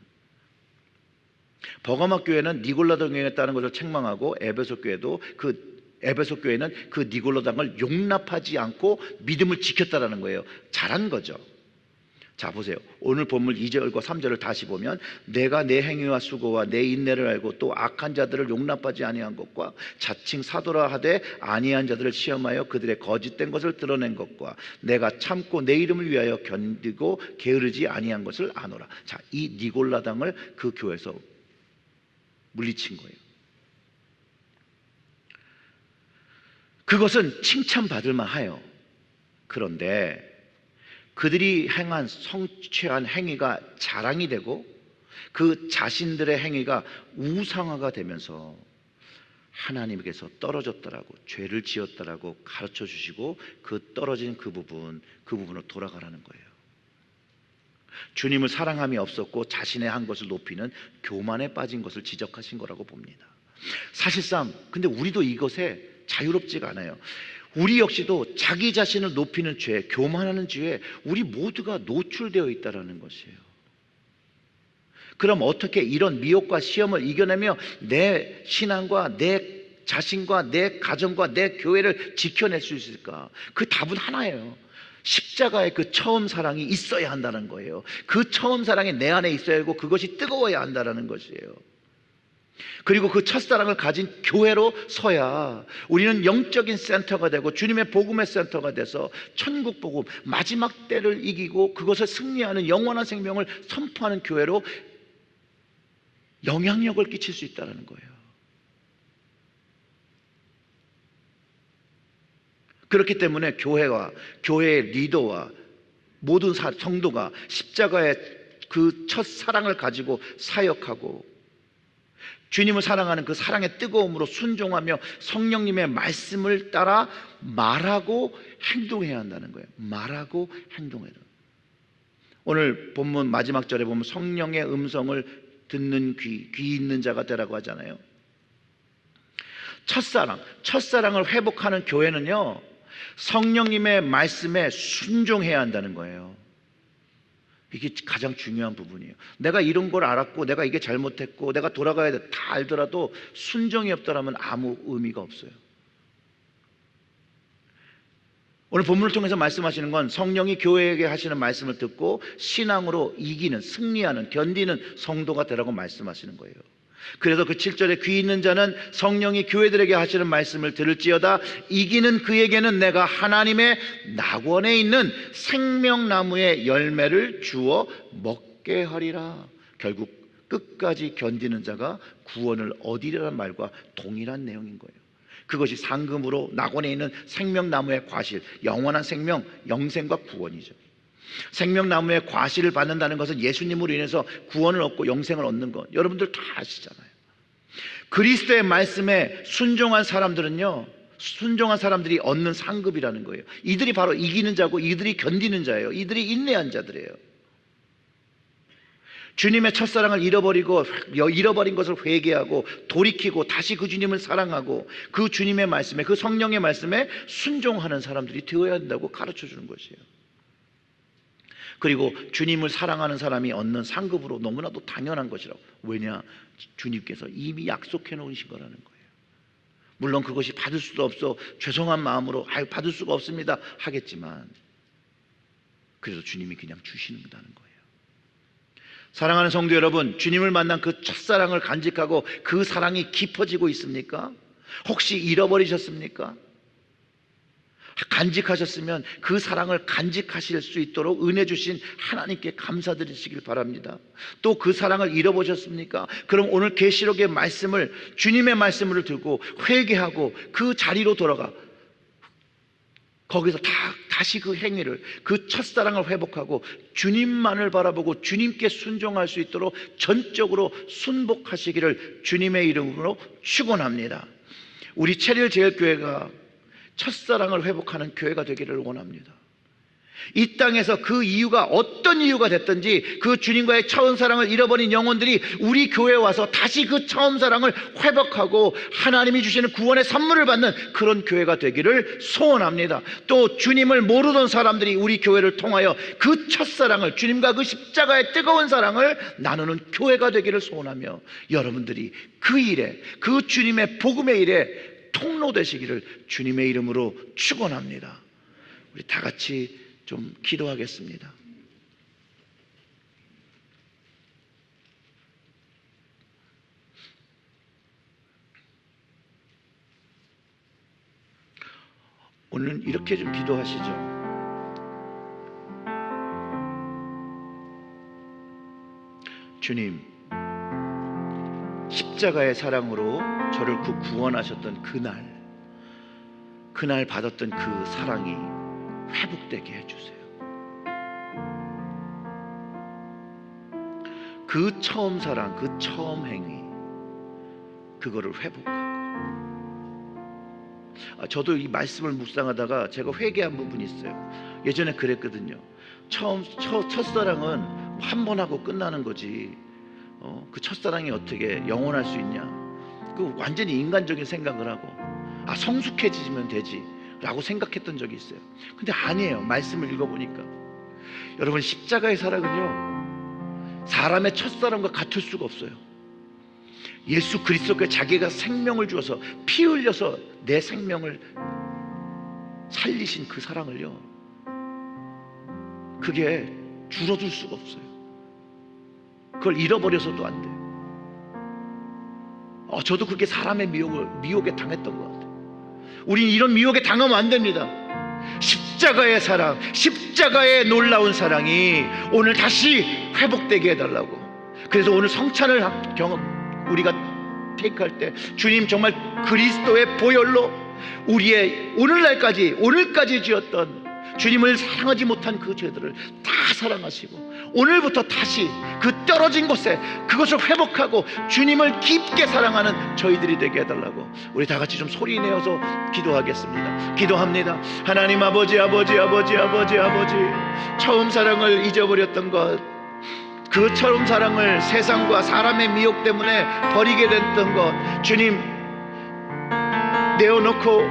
버가마 교회는 니골라당에 했다는 것을 책망하고 에베소 교회는 그 니골라당을 용납하지 않고 믿음을 지켰다라는 거예요. 잘한 거죠. 자, 보세요. 오늘 본문 2절과 3절을 다시 보면 내가 내 행위와 수고와 내 인내를 알고 또 악한 자들을 용납하지 아니한 것과 자칭 사도라 하되 아니한 자들을 시험하여 그들의 거짓된 것을 드러낸 것과 내가 참고 내 이름을 위하여 견디고 게으르지 아니한 것을 아노라. 자, 이 니골라당을 그 교회에서 물리친 거예요. 그것은 칭찬받을 만해요. 그런데 그들이 행한 성취한 행위가 자랑이 되고 그 자신들의 행위가 우상화가 되면서 하나님께서 떨어졌다라고, 죄를 지었다라고 가르쳐 주시고 그 떨어진 그 부분으로 돌아가라는 거예요. 주님을 사랑함이 없었고 자신의 한 것을 높이는 교만에 빠진 것을 지적하신 거라고 봅니다. 사실상 근데 우리도 이것에 자유롭지가 않아요. 우리 역시도 자기 자신을 높이는 죄, 교만하는 죄에 우리 모두가 노출되어 있다는 것이에요. 그럼 어떻게 이런 미혹과 시험을 이겨내며 내 신앙과 내 자신과 내 가정과 내 교회를 지켜낼 수 있을까? 그 답은 하나예요. 십자가의 그 처음 사랑이 있어야 한다는 거예요. 그 처음 사랑이 내 안에 있어야 하고 그것이 뜨거워야 한다는 것이에요. 그리고 그 첫사랑을 가진 교회로 서야 우리는 영적인 센터가 되고 주님의 복음의 센터가 돼서 천국 복음, 마지막 때를 이기고 그것을 승리하는 영원한 생명을 선포하는 교회로 영향력을 끼칠 수 있다는 거예요. 그렇기 때문에 교회와 교회의 리더와 모든 성도가 십자가의 그 첫사랑을 가지고 사역하고 주님을 사랑하는 그 사랑의 뜨거움으로 순종하며 성령님의 말씀을 따라 말하고 행동해야 한다는 거예요. 말하고 행동해야 돼요. 오늘 본문 마지막 절에 보면 성령의 음성을 듣는 귀 있는 자가 되라고 하잖아요. 첫사랑을 회복하는 교회는요, 성령님의 말씀에 순종해야 한다는 거예요. 이게 가장 중요한 부분이에요. 내가 이런 걸 알았고 내가 이게 잘못했고 내가 돌아가야 돼 다 알더라도 순종이 없더라면 아무 의미가 없어요. 오늘 본문을 통해서 말씀하시는 건 성령이 교회에게 하시는 말씀을 듣고 신앙으로 이기는, 승리하는, 견디는 성도가 되라고 말씀하시는 거예요. 그래서 그 7절에 귀 있는 자는 성령이 교회들에게 하시는 말씀을 들을지어다. 이기는 그에게는 내가 하나님의 낙원에 있는 생명나무의 열매를 주어 먹게 하리라. 결국 끝까지 견디는 자가 구원을 얻으리라는 말과 동일한 내용인 거예요. 그것이 상금으로 낙원에 있는 생명나무의 과실, 영원한 생명, 영생과 구원이죠. 생명나무의 과실을 받는다는 것은 예수님으로 인해서 구원을 얻고 영생을 얻는 것, 여러분들 다 아시잖아요. 그리스도의 말씀에 순종한 사람들은요, 순종한 사람들이 얻는 상급이라는 거예요. 이들이 바로 이기는 자고 이들이 견디는 자예요. 이들이 인내한 자들이에요. 주님의 첫사랑을 잃어버린 것을 회개하고 돌이키고 다시 그 주님을 사랑하고 그 주님의 말씀에, 그 성령의 말씀에 순종하는 사람들이 되어야 한다고 가르쳐 주는 것이에요. 그리고 주님을 사랑하는 사람이 얻는 상급으로 너무나도 당연한 것이라고. 왜냐? 주님께서 이미 약속해 놓으신 거라는 거예요. 물론 그것이 받을 수도 없어 죄송한 마음으로 받을 수가 없습니다 하겠지만, 그래서 주님이 그냥 주시는다는 거예요. 사랑하는 성도 여러분, 주님을 만난 그 첫사랑을 간직하고 그 사랑이 깊어지고 있습니까? 혹시 잃어버리셨습니까? 간직하셨으면 그 사랑을 간직하실 수 있도록 은혜 주신 하나님께 감사드리시길 바랍니다. 또 그 사랑을 잃어보셨습니까? 그럼 오늘 계시록의 말씀을, 주님의 말씀을 들고 회개하고 그 자리로 돌아가 거기서 다시 그 행위를, 그 첫사랑을 회복하고 주님만을 바라보고 주님께 순종할 수 있도록 전적으로 순복하시기를 주님의 이름으로 축원합니다. 우리 체리얼 제일교회가 첫사랑을 회복하는 교회가 되기를 원합니다. 이 땅에서 그 이유가 어떤 이유가 됐든지 그 주님과의 처음 사랑을 잃어버린 영혼들이 우리 교회에 와서 다시 그 처음 사랑을 회복하고 하나님이 주시는 구원의 선물을 받는 그런 교회가 되기를 소원합니다. 또 주님을 모르던 사람들이 우리 교회를 통하여 그 첫사랑을, 주님과 그 십자가의 뜨거운 사랑을 나누는 교회가 되기를 소원하며, 여러분들이 그 일에, 그 주님의 복음의 일에 통로 되시기를 주님의 이름으로 축원합니다. 우리 다 같이 좀 기도하겠습니다. 오늘 이렇게 좀 기도하시죠. 주님, 십자가의 사랑으로 저를 구원하셨던 그날 받았던 그 사랑이 회복되게 해주세요. 그 처음 사랑, 그 처음 행위, 그거를 회복하고. 저도 이 말씀을 묵상하다가 제가 회개한 부분이 있어요. 예전에 그랬거든요. 첫사랑은 한 번 하고 끝나는 거지, 그 첫사랑이 어떻게 영원할 수 있냐, 그 완전히 인간적인 생각을 하고 성숙해지면 되지 라고 생각했던 적이 있어요. 근데 아니에요. 말씀을 읽어보니까 여러분, 십자가의 사랑은요, 사람의 첫사랑과 같을 수가 없어요. 예수 그리스도께 자기가 생명을 주어서 피 흘려서 내 생명을 살리신 그 사랑을요, 그게 줄어들 수가 없어요. 그걸 잃어버려서도 안 돼요. 저도 그게 사람의 미혹에 당했던 것 같아요. 우린 이런 미혹에 당하면 안 됩니다. 십자가의 사랑, 십자가의 놀라운 사랑이 오늘 다시 회복되게 해달라고. 그래서 오늘 성찬을 우리가 테이크할 때, 주님 정말 그리스도의 보혈로 우리의 오늘까지 지었던, 주님을 사랑하지 못한 그 죄들을 다 사랑하시고, 오늘부터 다시 그 떨어진 곳에 그것을 회복하고 주님을 깊게 사랑하는 저희들이 되게 해달라고 우리 다 같이 좀 소리 내어서 기도하겠습니다. 기도합니다. 하나님 아버지, 처음 사랑을 잊어버렸던 것, 그 처음 사랑을 세상과 사람의 미혹 때문에 버리게 됐던 것, 주님 내어놓고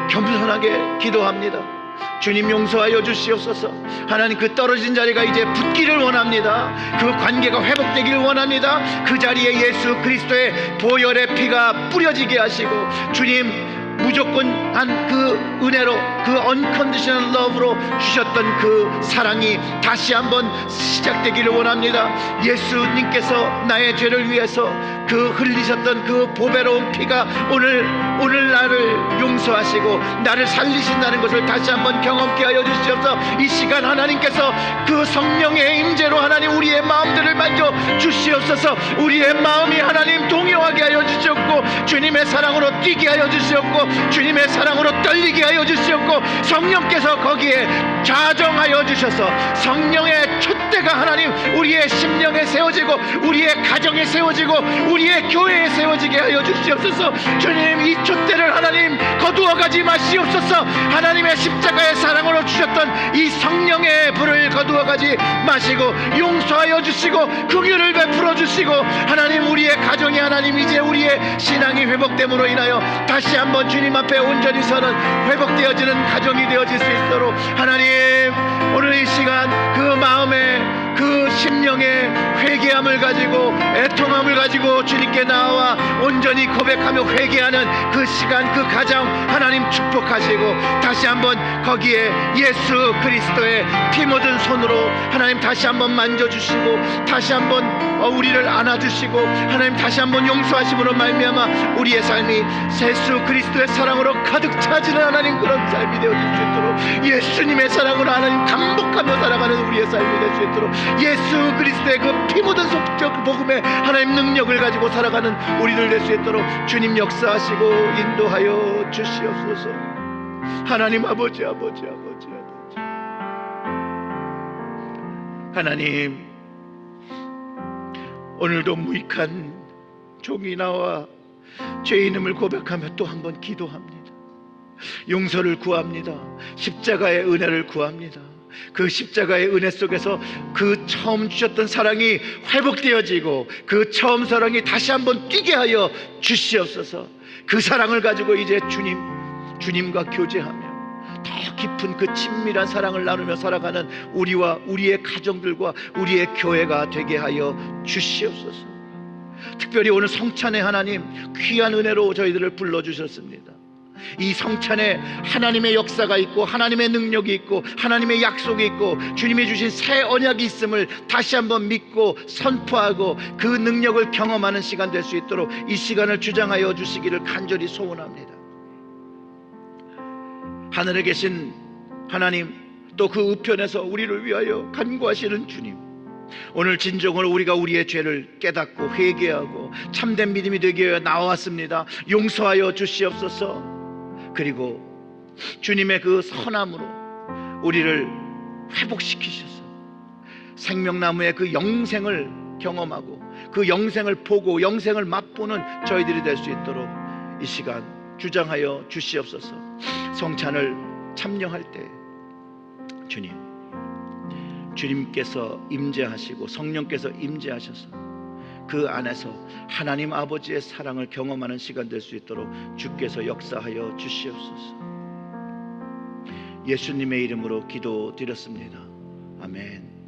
겸손하게 기도합니다. 주님 용서하여 주시옵소서. 하나님, 그 떨어진 자리가 이제 붙기를 원합니다. 그 관계가 회복되기를 원합니다. 그 자리에 예수 그리스도의 보혈의 피가 뿌려지게 하시고, 주님 무조건한 그 은혜로, 그 unconditional love로 주셨던 그 사랑이 다시 한번 시작되기를 원합니다. 예수님께서 나의 죄를 위해서 그 흘리셨던 그 보배로운 피가 오늘 나를 용서하시고 나를 살리신다는 것을 다시 한번 경험케 하여 주시옵소서. 이 시간 하나님께서 그 성령의 임재로 하나님 우리의 마음들을 만져 주시옵소서. 우리의 마음이 하나님 동요하게 하여 주시옵고, 주님의 사랑으로 뛰게 하여 주시옵고, 주님의 사랑으로 떨리게 하여 주시옵고, 성령께서 거기에 자정하여 주셔서 성령의 촛대가 하나님 우리의 심령에 세워지고, 우리의 가정에 세워지고, 우리의 교회에 세워지게 하여 주시옵소서. 주님, 이 촛대를 하나님 거두어가지 마시옵소서. 하나님의 십자가의 사랑으로 주셨던 이 성령의 불을 거두어가지 마시고 용서하여 주시고 긍휼을 베풀어 주시고, 하나님 우리의 가정이 하나님 이제 우리의 신앙이 회복됨으로 인하여 다시 한번 주님 앞에 온전히 서는 회복되어지는 가정이 되어질 수 있도록 하나님 오늘 이 시간 그 마음에 그 심령의 회개함을 가지고 애통함을 가지고 주님께 나와 온전히 고백하며 회개하는 그 시간, 그 가정 하나님 축복하시고, 다시 한번 거기에 예수 그리스도의 피 묻은 손으로 하나님 다시 한번 만져주시고, 다시 한번 우리를 안아주시고, 하나님 다시 한번 용서하심으로 말미암아 우리의 삶이 예수 그리스도의 사랑으로 가득 차지는 하나님 그런 삶이 되어질 수 있도록, 예수님의 사랑으로 하나님 감복하며 살아가는 우리의 삶이 될 수 있도록, 예수 그리스도의 그 피 묻은 속적 복음의 하나님 능력을 가지고 살아가는 우리들 될 수 있도록 주님 역사하시고 인도하여 주시옵소서. 하나님 아버지, 하나님 오늘도 무익한 종이 나와 죄 이름을 고백하며 또 한 번 기도합니다. 용서를 구합니다. 십자가의 은혜를 구합니다. 그 십자가의 은혜 속에서 그 처음 주셨던 사랑이 회복되어지고 그 처음 사랑이 다시 한번 뛰게 하여 주시옵소서. 그 사랑을 가지고 이제 주님과 교제하며 더 깊은 그 친밀한 사랑을 나누며 살아가는 우리와 우리의 가정들과 우리의 교회가 되게 하여 주시옵소서. 특별히 오늘 성찬에 하나님 귀한 은혜로 저희들을 불러주셨습니다. 이 성찬에 하나님의 역사가 있고 하나님의 능력이 있고 하나님의 약속이 있고 주님이 주신 새 언약이 있음을 다시 한번 믿고 선포하고 그 능력을 경험하는 시간 될 수 있도록 이 시간을 주장하여 주시기를 간절히 소원합니다. 하늘에 계신 하나님, 또 그 우편에서 우리를 위하여 간구하시는 주님, 오늘 진정으로 우리가 우리의 죄를 깨닫고 회개하고 참된 믿음이 되기 위해 나왔습니다. 용서하여 주시옵소서. 그리고 주님의 그 선함으로 우리를 회복시키셔서 생명나무의 그 영생을 경험하고 그 영생을 보고 영생을 맛보는 저희들이 될 수 있도록 이 시간 주장하여 주시옵소서. 성찬을 참여할 때 주님께서 임재하시고 성령께서 임재하셔서 그 안에서 하나님 아버지의 사랑을 경험하는 시간 될 수 있도록 주께서 역사하여 주시옵소서. 예수님의 이름으로 기도드렸습니다. 아멘.